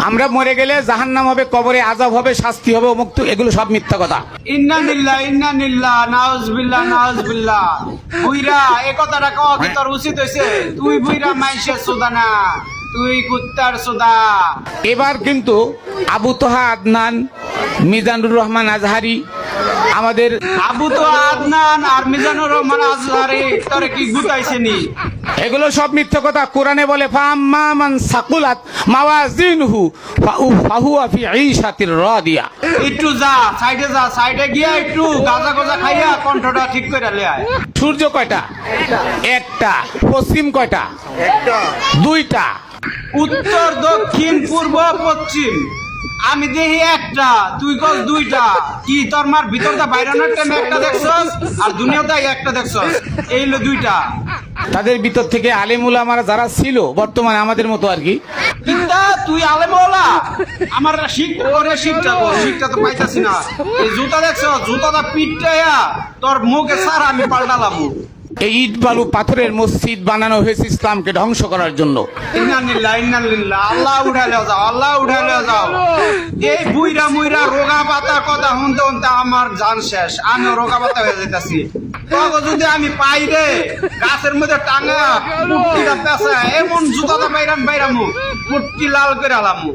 আমরা মরে গেলে জাহান্নাম হবে, কবরে আযাব হবে, শাস্তি হবে, মুক্তি, এগুলো সব মিথ্যা কথা। ইন্না লিল্লাহ নাউজুবিল্লাহ নাউজুবিল্লাহ। বুইরা এ কথাটা কওয়া কি তোর উচিত হইছে? তুই বুইরা মাইশের সুদা না, তুই কুত্তার সুদা। এবার কিন্তু আবু তোহা আদনান, মিজানুর রহমান আজহারি, আমাদের আবু তো আদনান আর মিজানুর রহমান আজহারি তোরে কি গুতাইছেনি? এগুলো সব মিথ্যা কথা। কোরআনে বলে ফাম্মা মান সাকুলাত মাওয়াজিনহু ফাহুয়া ফি ঈশাতির রাদিয়া। একটু যা সাইডে, যা সাইডে গিয়া একটু গাঁজা গোজা খাইয়া কণ্ঠটা ঠিক করে লে আয়। সূর্য কয়টা? একটা। পশ্চিম কয়টা? দুইটা। উত্তর দক্ষিণ পূর্ব পশ্চিম আমি দেখি একটা, তুই কস দুইটা। কি তোর মার ভিতরটা বাইরানোর টাইমে একটা দেখছস আর দুনিয়াতে একটা দেখছস, এই হলো দুইটা। তাদের ভিতর থেকে আলেম উলামারা যারা ছিল বর্তমানে আমাদের মতো আর কি, কিন্তু তুই আলেম ওলা আমার শিখটা তো পাইতাছি না। এই জুতা দেখছস, জুতাটা পিটটাইয়া তোর মুখে সার আমি পাল্টালাম। এই ইট বালু পাথরের মসজিদ বানানো হয়েছে ইসলামকে ধ্বংস করার জন্য। ইন্নালিল্লাহ আল্লাহ উঠাইলে যাও, আল্লাহ উঠাইলে যাও। এই বুইরা মুইরা রোগা পাতার কথা শুনতে শুনতে আমার জান শেষ, আমিও রোগা পাতা হয়ে যাইতাছি। তখন যদি আমি পাই রে গাছের মধ্যে টাঙা মুটকিটা পেঁচা এমন জুতাটা বাইরামু মুটকি লাল করে আলামু।